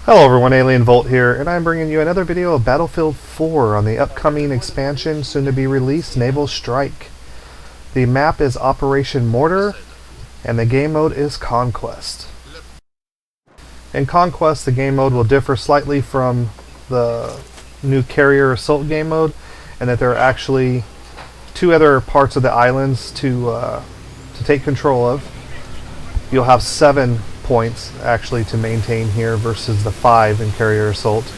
Hello everyone, Alien Volt here, and I'm bringing you another video of Battlefield 4 on the upcoming expansion, soon to be released, Naval Strike. The map is Operation Mortar, and the game mode is Conquest. In Conquest, the game mode will differ slightly from the new Carrier Assault game mode, and that there are actually two other parts of the islands to take control of. You'll have 7 points actually to maintain here versus the 5 in Carrier Assault,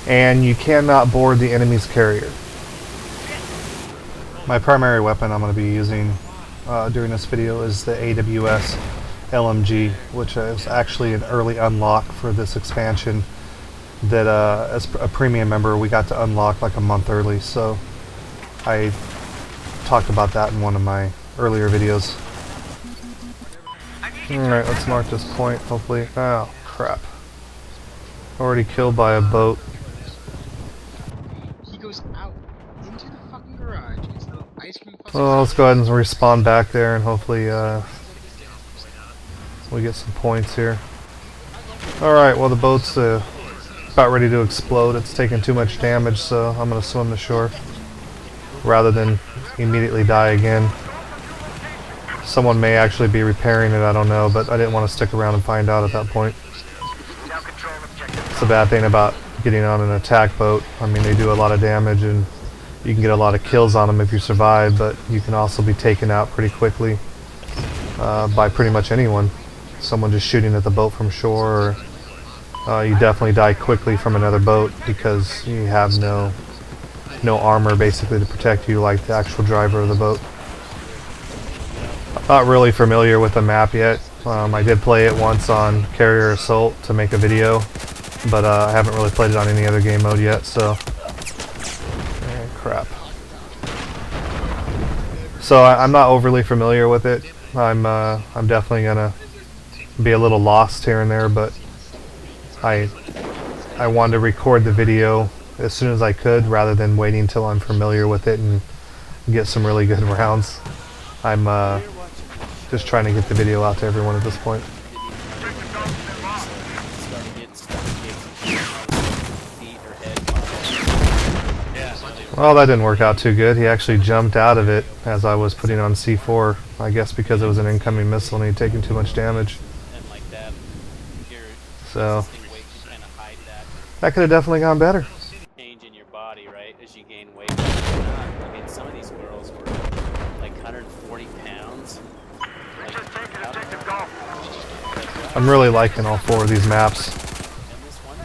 and you cannot board the enemy's carrier. My primary weapon I'm going to be using during this video is the AWS LMG, which is actually an early unlock for this expansion that as a premium member we got to unlock like a month early, so I talked about that in one of my earlier videos. Alright, let's mark this point, hopefully. Oh, crap. Already killed by a boat. He goes out into the fucking garage. It's the ice cream fucking. Well, let's go ahead and respawn back there and hopefully we get some points here. Alright, well the boat's about ready to explode. It's taking too much damage, so I'm going to swim to shore rather than immediately die again. Someone may actually be repairing it, I don't know, but I didn't want to stick around and find out at that point. It's a bad thing about getting on an attack boat. I mean, they do a lot of damage and you can get a lot of kills on them if you survive, but you can also be taken out pretty quickly by pretty much anyone. Someone just shooting at the boat from shore, or you definitely die quickly from another boat because you have no armor basically to protect you like the actual driver of the boat. Not really familiar with the map yet. I did play it once on Carrier Assault to make a video, but I haven't really played it on any other game mode yet, so... crap. So I'm not overly familiar with it. I'm definitely gonna be a little lost here and there, but I wanted to record the video as soon as I could rather than waiting until I'm familiar with it and get some really good rounds. I'm just trying to get the video out to everyone at this point. Well, that didn't work out too good. He actually jumped out of it as I was putting on C4, I guess because it was an incoming missile and he'd taken too much damage. So that could have definitely gone better. Change in your body, right, as you gain weight. I mean, some of these girls were like 140 pounds. I'm really liking all 4 of these maps.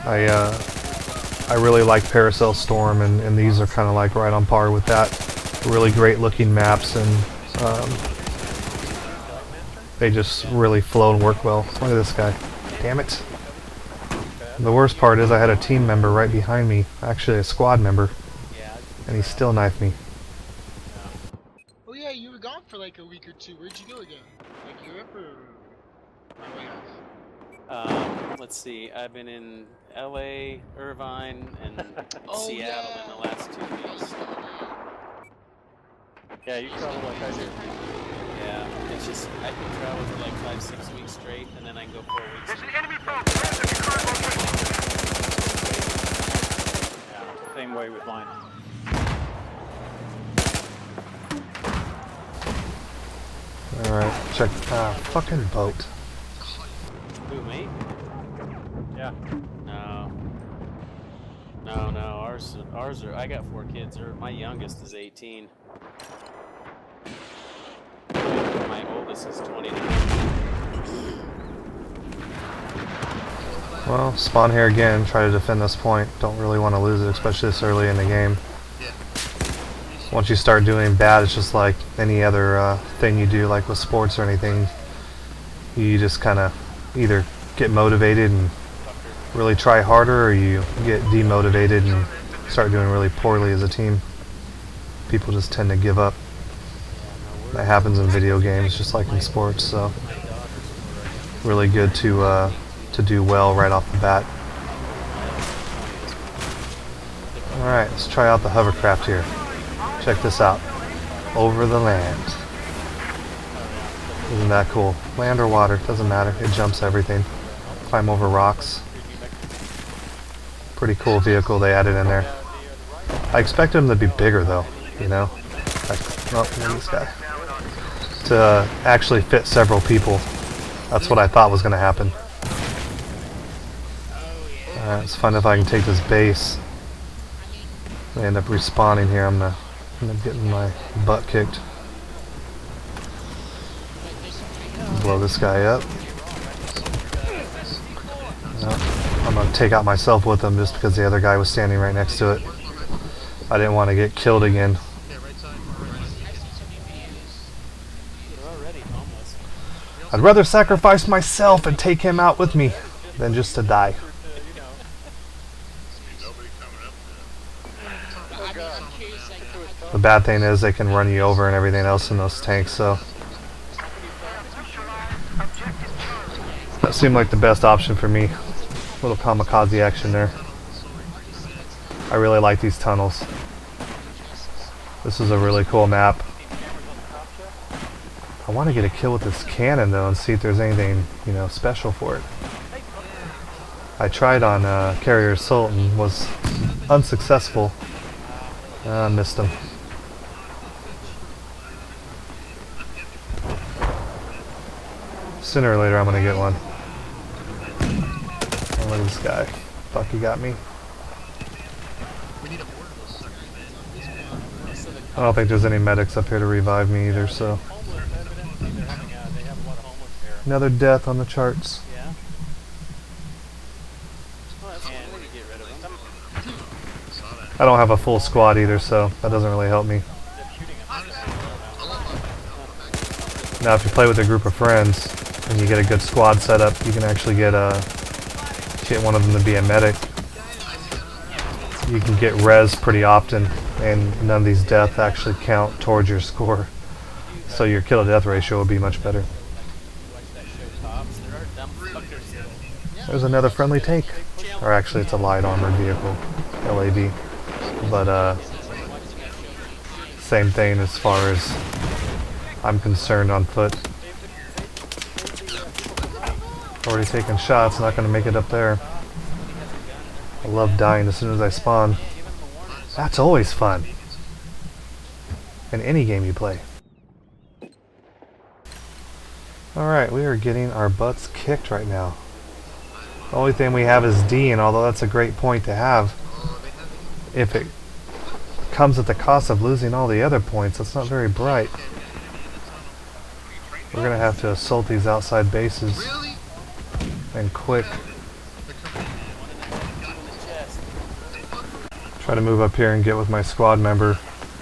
I really like Paracel Storm, and these are kind of like right on par with that. Really great looking maps, and they just really flow and work well. Look at this guy. Damn it. The worst part is I had a team member right behind me, actually a squad member, and he still knifed me. Oh yeah, you were gone for like a week or 2. Where'd you go again? Like Europe or way off? Let's see. I've been in LA, Irvine, and Seattle in the last 2 weeks. Yeah, you travel like I do. Yeah, it's just I can travel for like 5-6 weeks straight, and then I can go 4 weeks. There's an enemy boat. Yeah, same way with mine. Alright, check. Fucking boat. Who, me? Yeah. No. Ours are. I got 4 kids. My youngest is 18. My oldest is 29. Well, spawn here again, try to defend this point. Don't really want to lose it, especially this early in the game. Once you start doing bad, it's just like any other thing you do, like with sports or anything. You just kind of either get motivated and really try harder, or you get demotivated and start doing really poorly as a team. People just tend to give up. That happens in video games just like in sports, so really good to do well right off the bat. Alright, let's try out the hovercraft here. Check this out. Over the land. Isn't that cool? Land or water, doesn't matter. It jumps everything. Climb over rocks. Pretty cool vehicle they added in there. I expected them to be bigger though, you know? Like, oh, look at this guy. To actually fit several people. That's what I thought was going to happen. Alright, it's fun if I can take this base. They end up respawning here. I'm gonna end up getting my butt kicked. Blow this guy up. I'm gonna take out myself with him just because the other guy was standing right next to it. I didn't want to get killed again. I'd rather sacrifice myself and take him out with me than just to die. The bad thing is they can run you over and everything else in those tanks, so that seemed like the best option for me. Little kamikaze action there. I really like these tunnels. This is a really cool map. I want to get a kill with this cannon though and see if there's anything, you know, special for it. I tried on Carrier Assault and was unsuccessful. I missed him. Sooner or later I'm gonna get one. Oh, look at this guy. Fuck, he got me. I don't think there's any medics up here to revive me either, so. Another death on the charts. I don't have a full squad either, so that doesn't really help me. Now if you play with a group of friends and you get a good squad set up, you can actually get one of them to be a medic. You can get res pretty often, and none of these deaths actually count towards your score. So your kill to death ratio will be much better. There's another friendly tank. Or actually it's a light armored vehicle, LAV. But same thing as far as I'm concerned on foot. Already taking shots, not going to make it up there. I love dying as soon as I spawn. That's always fun. In any game you play. Alright, we are getting our butts kicked right now. The only thing we have is D, and although that's a great point to have, if it comes at the cost of losing all the other points, that's not very bright. We're going to have to assault these outside bases. And quick. Try to move up here and get with my squad member.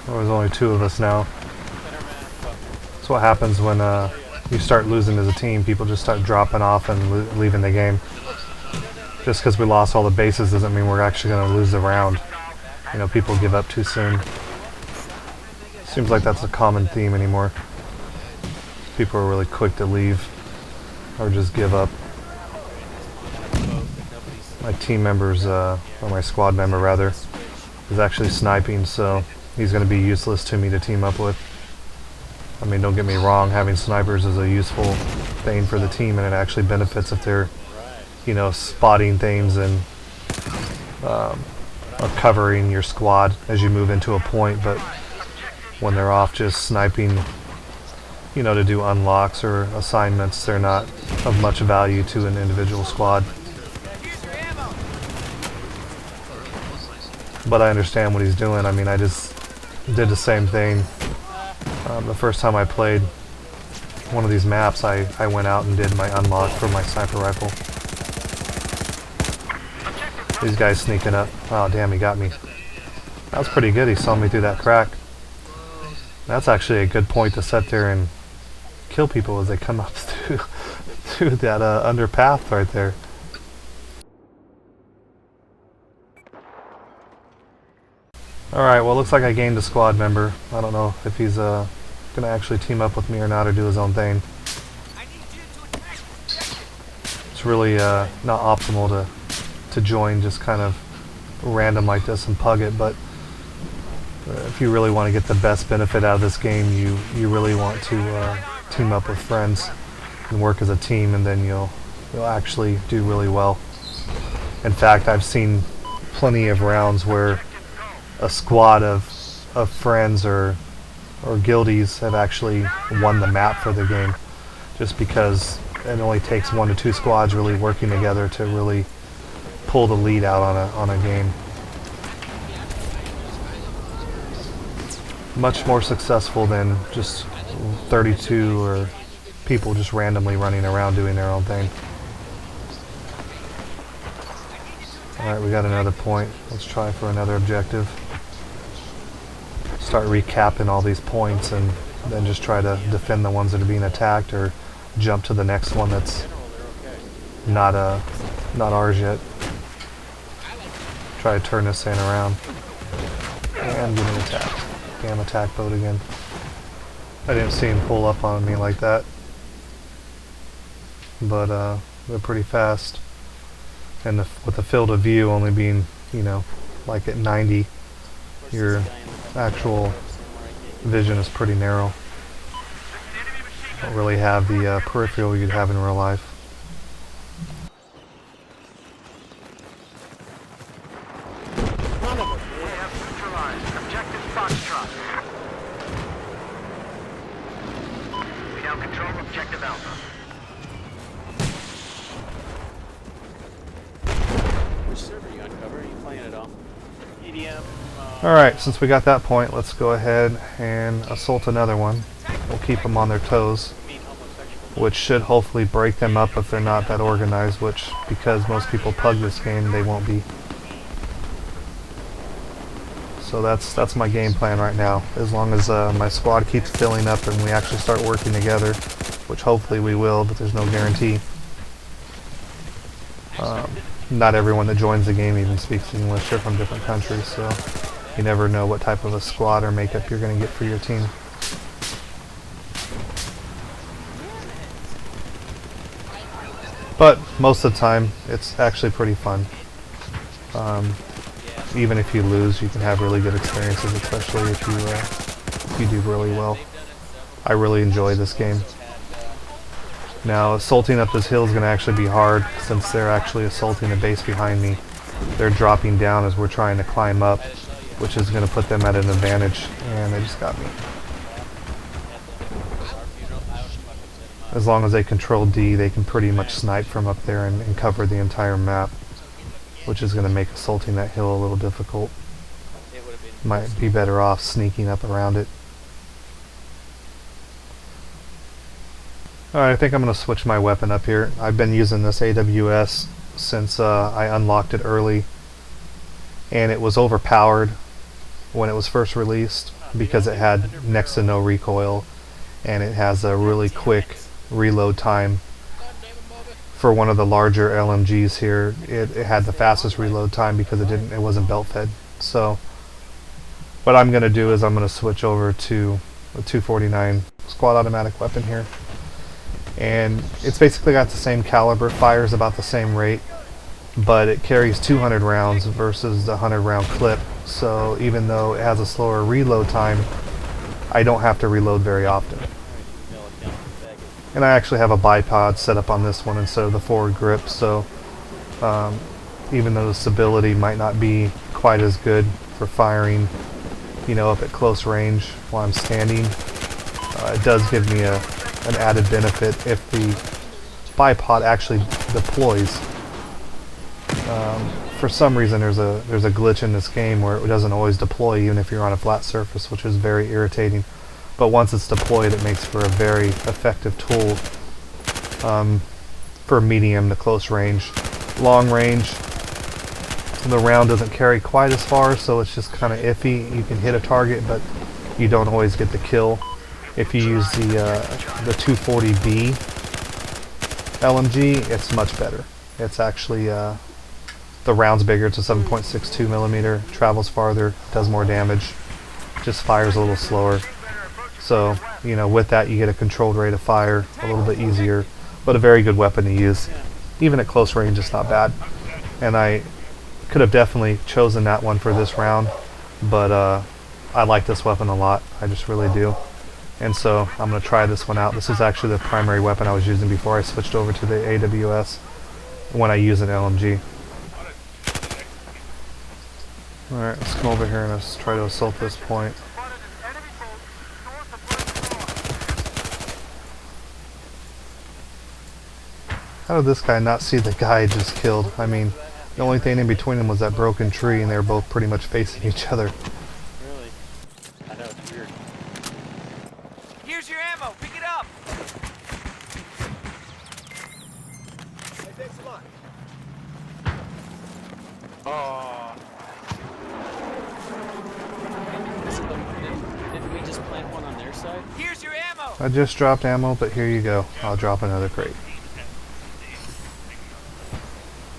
There's only two of us now. That's what happens when you start losing as a team. People just start dropping off and leaving the game. Just because we lost all the bases doesn't mean we're actually going to lose the round. You know, people give up too soon. Seems like that's a common theme anymore. People are really quick to leave or just give up. My team members, or my squad member rather, is actually sniping, so he's going to be useless to me to team up with. I mean, don't get me wrong, having snipers is a useful thing for the team, and it actually benefits if they're, you know, spotting things and or covering your squad as you move into a point, but when they're off just sniping, you know, to do unlocks or assignments, they're not of much value to an individual squad. But I understand what he's doing. I mean, I just did the same thing. The first time I played one of these maps, I went out and did my unlock for my sniper rifle. These guys sneaking up. Oh damn, he got me. That was pretty good. He saw me through that crack. That's actually a good point to sit there and kill people as they come up through that underpath right there. Alright, well, it looks like I gained a squad member. I don't know if he's going to actually team up with me or not, or do his own thing. It's really not optimal to join just kind of random like this and pug it, but if you really want to get the best benefit out of this game, you really want to team up with friends and work as a team, and then you'll actually do really well. In fact, I've seen plenty of rounds where a squad of friends or guildies have actually won the map for the game, just because it only takes 1 to 2 squads really working together to really pull the lead out on a game. Much more successful than just 32 or people just randomly running around doing their own thing. Alright, we got another point. Let's try for another objective. Start recapping all these points and then just try to defend the ones that are being attacked, or jump to the next one that's not ours yet. Try to turn this thing around. And getting attacked. Damn attack boat again. I didn't see him pull up on me like that. But they're pretty fast. And with the field of view only being, you know, like at 90, your actual vision is pretty narrow. Don't really have the peripheral you'd have in real life. We have neutralized objective Foxtrot. We now control objective Alpha. Which server are you on cover? Are you playing it all? EDM. Alright, since we got that point, let's go ahead and assault another one. We'll keep them on their toes, which should hopefully break them up if they're not that organized, which, because most people pug this game, they won't be. So that's my game plan right now. As long as my squad keeps filling up and we actually start working together, which hopefully we will, but there's no guarantee. Not everyone that joins the game even speaks English. They're from different countries, so you never know what type of a squad or makeup you're going to get for your team. But most of the time, it's actually pretty fun. Even if you lose, you can have really good experiences, especially if you do really well. I really enjoy this game. Now, assaulting up this hill is going to actually be hard, since they're actually assaulting the base behind me. They're dropping down as we're trying to climb up, which is going to put them at an advantage, and they just got me. As long as they control D, they can pretty much snipe from up there and cover the entire map, which is going to make assaulting that hill a little difficult. Might be better off sneaking up around it. Alright, I think I'm going to switch my weapon up here. I've been using this AWS since I unlocked it early, and it was overpowered when it was first released because it had next to no recoil, and it has a really quick reload time. For one of the larger LMGs here, it had the fastest reload time because it wasn't belt fed. So what I'm going to do is I'm going to switch over to a 249 squad automatic weapon here. And it's basically got the same caliber, fires about the same rate, but it carries 200 rounds versus the 100 round clip. So even though it has a slower reload time, I don't have to reload very often. And I actually have a bipod set up on this one instead of the forward grip, so even though the stability might not be quite as good for firing, you know, up at close range while I'm standing, it does give me an added benefit if the bipod actually deploys. For some reason there's a glitch in this game where it doesn't always deploy even if you're on a flat surface, which is very irritating. But once it's deployed, it makes for a very effective tool for medium to close range. Long range, the round doesn't carry quite as far, so it's just kind of iffy. You can hit a target, but you don't always get the kill. If you use the 240B LMG, it's much better. It's actually the round's bigger. It's a 7.62 millimeter, travels farther, does more damage, just fires a little slower. So, you know, with that you get a controlled rate of fire, a little bit easier, but a very good weapon to use. Even at close range, it's not bad. And I could have definitely chosen that one for this round, but I like this weapon a lot. I just really do. And so I'm going to try this one out. This is actually the primary weapon I was using before I switched over to the AWS when I use an LMG. Alright, let's come over here and let's try to assault this point. How did this guy not see the guy I just killed? I mean, the only thing in between them was that broken tree, and they were both pretty much facing each other. Really? I know, it's weird. Here's your ammo. Pick it up. Hey, thanks a lot. Oh. Didn't we just plant one on their side? Here's your ammo. I just dropped ammo, but here you go. I'll drop another crate.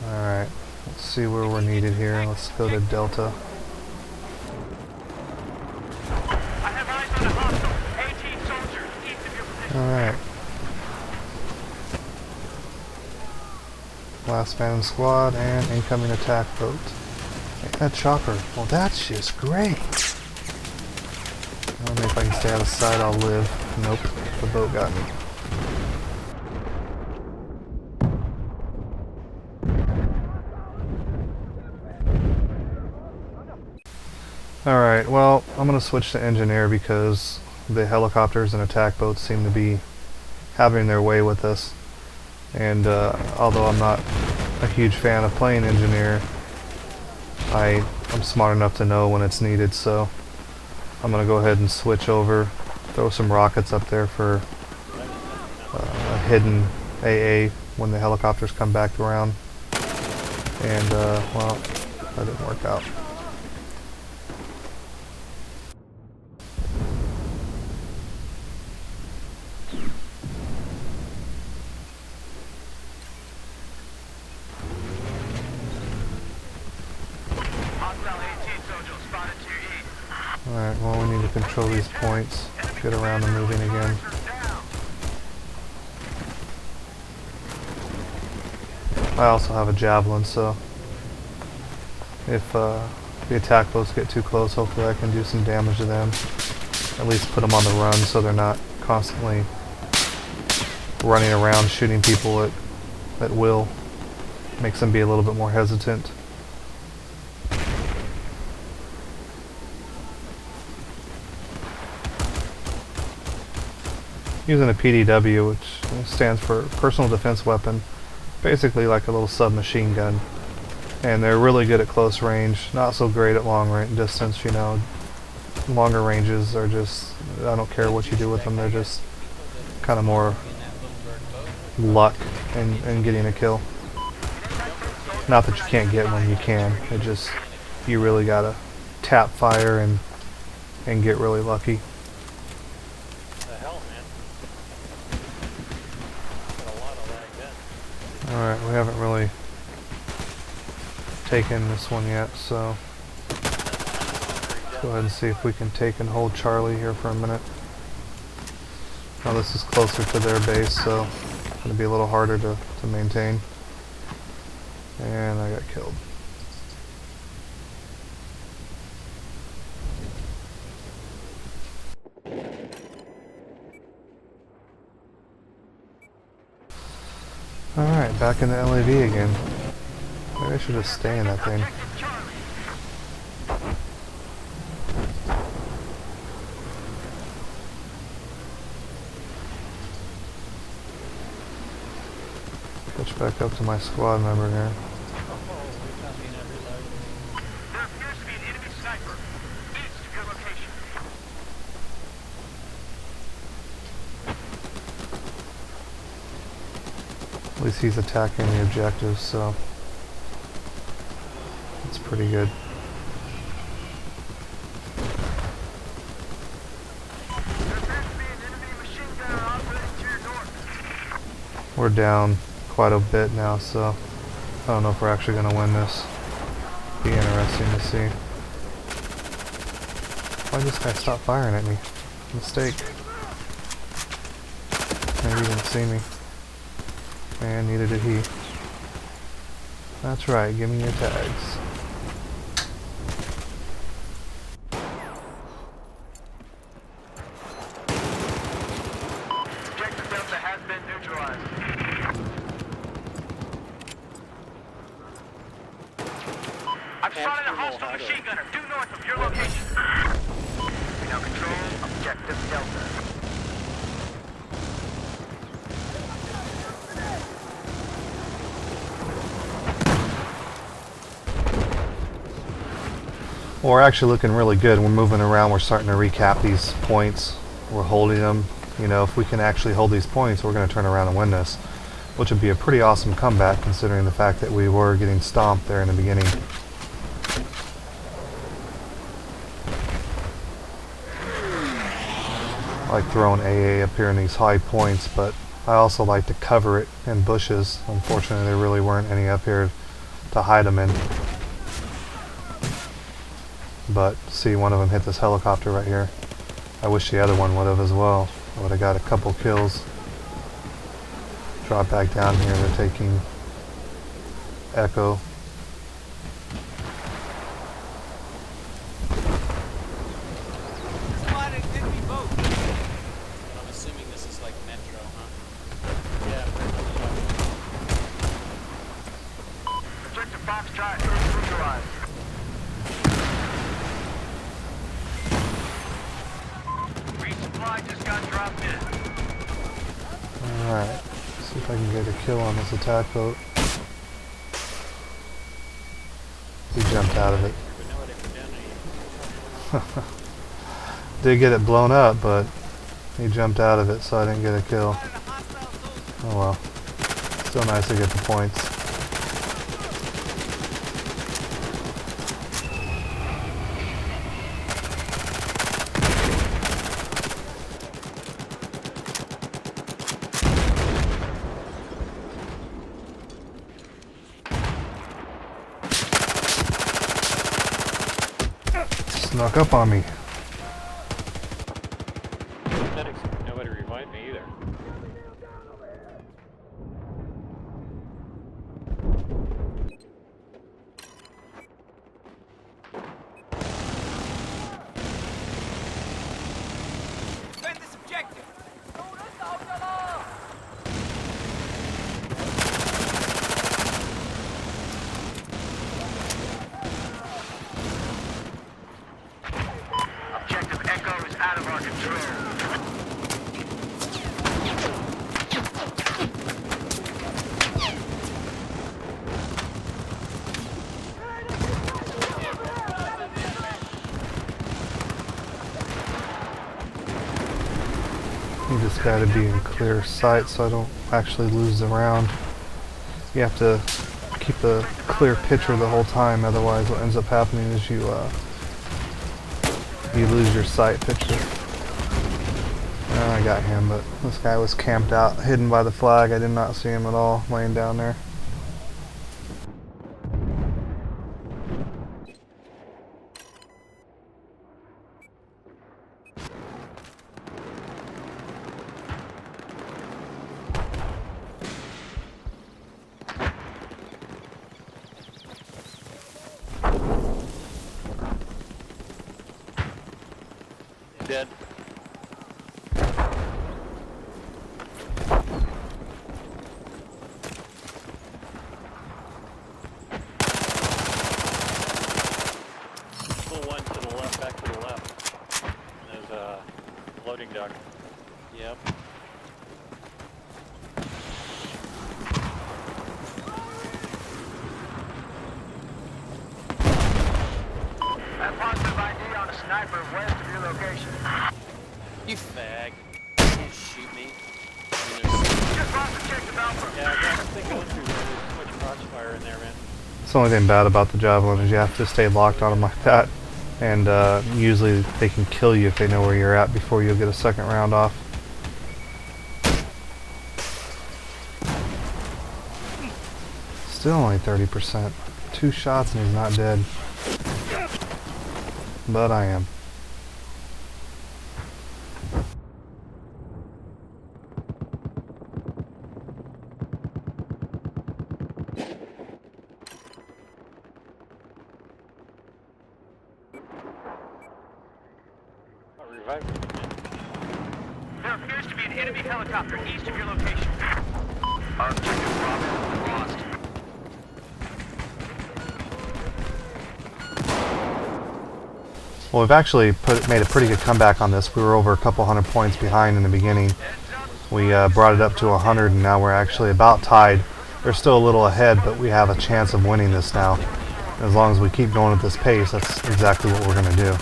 Alright, let's see where we're needed here. Let's go to Delta. I have eyes on a hostile. 18 soldiers east of your position. Alright. Last man in squad and incoming attack boat. And that chopper. Well, that's just great. I don't know if I can stay out of sight, I'll live. Nope, the boat got me. Alright, well, I'm going to switch to engineer because the helicopters and attack boats seem to be having their way with us. And although I'm not a huge fan of playing engineer, I'm smart enough to know when it's needed, so I'm going to go ahead and switch over, throw some rockets up there for a hidden AA when the helicopters come back around. And, well, that didn't work out. Hostile 18 soldiers spotted to your east. Alright, well, we need to control these points, get around the moving again. I also have a javelin, so if the attack boats get too close, hopefully I can do some damage to them. At least put them on the run so they're not constantly running around shooting people at will. Makes them be a little bit more hesitant. Using a PDW, which stands for Personal Defense Weapon, basically like a little submachine gun. And they're really good at close range, not so great at long range distance, you know. Longer ranges are just, I don't care what you do with them, they're just kind of more luck in getting a kill. Not that you can't get one, you can. It just, you really gotta tap fire and get really lucky. The hell, man. Got a lot of lag then. Alright, we haven't really taken this one yet, so let's go ahead and see if we can take and hold Charlie here for a minute. Now this is closer to their base, so it's going to be a little harder to maintain. And I got killed. Alright, back in the LAV again. Maybe I should just stay in that thing. Switch back up to my squad member here. There appears to be an enemy sniper east of your location. At least he's attacking the objectives, so that's pretty good. There appears to be an enemy machine gunner operating to your north. We're down quite a bit now, so I don't know if we're actually going to win this. Be interesting to see. Why did this guy stop firing at me? Mistake. Maybe he didn't see me. And neither did he. That's right, give me your tags. Objective Delta has been neutralized. I've spotted a hostile machine gunner due north of your location. We now control objective Delta. Well, we're actually looking really good. We're moving around. We're starting to recap these points. We're holding them. You know, if we can actually hold these points, we're going to turn around and win this, which would be a pretty awesome comeback considering the fact that we were getting stomped there in the beginning. I like throwing AA up here in these high points, but I also like to cover it in bushes. Unfortunately, there really weren't any up here to hide them in. But see, one of them hit this helicopter right here. I wish the other one would have as well. I would have got a couple kills. Drop back down here. They're taking Echo. I'm assuming this is like Metro, huh? Yeah, pretty much so. Objective Foxtrot is neutralized. Resupply just got dropped in. Alright. See if I can get a kill on this attack boat. He jumped out of it. We know what it would do. Did get it blown up, but he jumped out of it, so I didn't get a kill. Oh well. Still nice to get the points. Snuck up on me. Nobody revived me either. Defend this objective. Objective Echo is out of our control. You just gotta be in clear sight so I don't actually lose the round. You have to keep a clear picture the whole time, otherwise what ends up happening is you lose your sight picture. I got him, but this guy was camped out, hidden by the flag. I did not see him at all, laying down there. Dead. Pull one to the left, back to the left. There's a loading dock. Yep. That positive ID on a sniper west of your location. You fag. You can't shoot me. I mean, there's... Just lost objective Alpha. Yeah, I don't think going through there. There's too much crossfire in there, man. That's the only thing bad about the Javelin is you have to stay locked on them like that. And usually they can kill you if they know where you're at before you'll get a second round off. Still only 30%. 2 shots and he's not dead. But I am. Oh, revive me. There appears to be an enemy helicopter east of your location. Our objective Bravo lost. Well, we've actually made a pretty good comeback on this. We were over a couple hundred points behind in the beginning. We brought it up to 100, and now we're actually about tied. They're still a little ahead, but we have a chance of winning this now. As long as we keep going at this pace, that's exactly what we're going to do.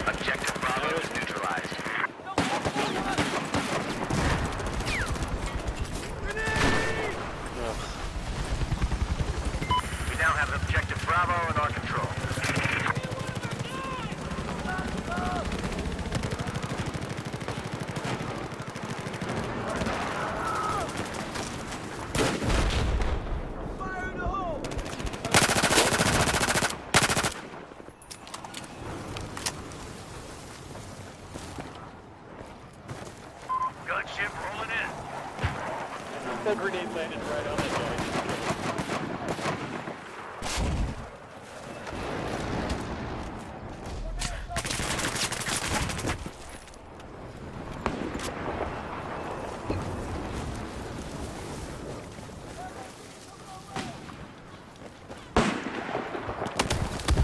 Objective Bravo is neutralized. We now have Objective Bravo in our control. Gunship rolling in. That grenade landed right on the guy.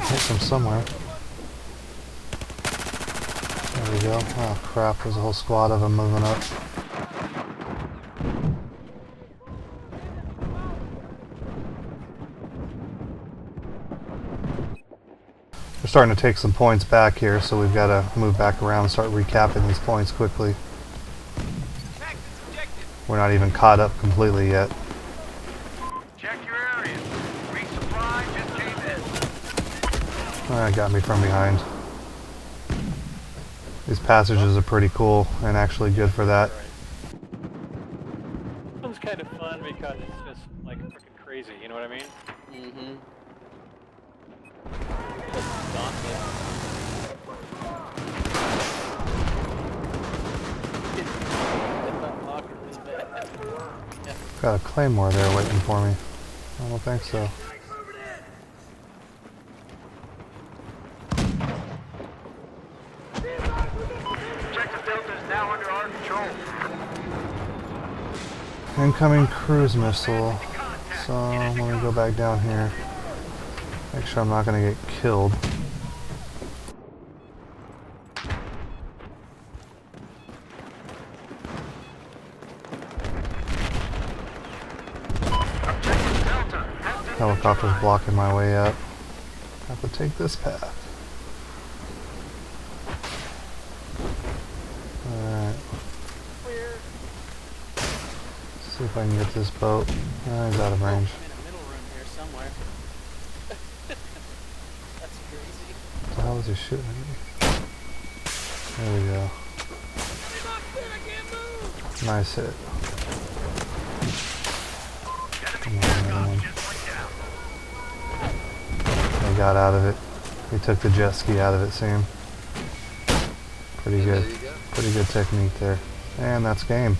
Hit them somewhere. There we go. Oh crap, there's a whole squad of them moving up. We're starting to take some points back here, so we've got to move back around and start recapping these points quickly. We're not even caught up completely yet. Check your area. Resupply just came in. That got me from behind. These passages are pretty cool and actually good for that. This one's kind of fun because it's just like freaking crazy, you know what I mean? Mm-hmm. Got a claymore there waiting for me. I don't think so. Objective Delta is now under our control. Incoming cruise missile. So let me go back down here. Make sure I'm not going to get killed. Objective Delta has been Helicopter's blocking my way up. Have to take this path. Alright. See if I can get this boat. He's out of range. I'm in a middle room here somewhere. That's crazy. What the hell is he shooting at me? There we go. Nice hit. Come on, another one. They got out of it. He took the jet ski out of it, Sam. Pretty good. Pretty good technique there. And that's game.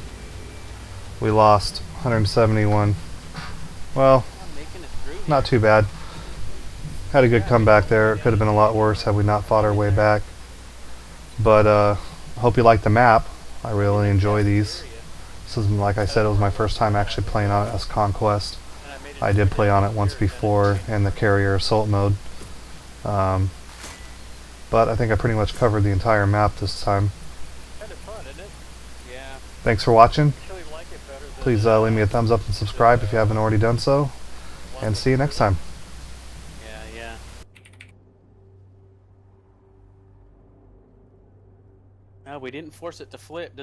We lost 171. Well, I'm making it through. not too bad. Had a good comeback there. It could have been a lot worse had we not fought our way back. But hope you like the map. I really enjoy these. This is, like I said, it was my first time actually playing on it as Conquest. I did play on it once before in the carrier assault mode. But I think I pretty much covered the entire map this time. Kind of fun, isn't it? Yeah. Thanks for watching. Actually like it better than Please leave me a thumbs up and subscribe if you haven't already done so. And see you next time. Yeah. No, we didn't force it to flip.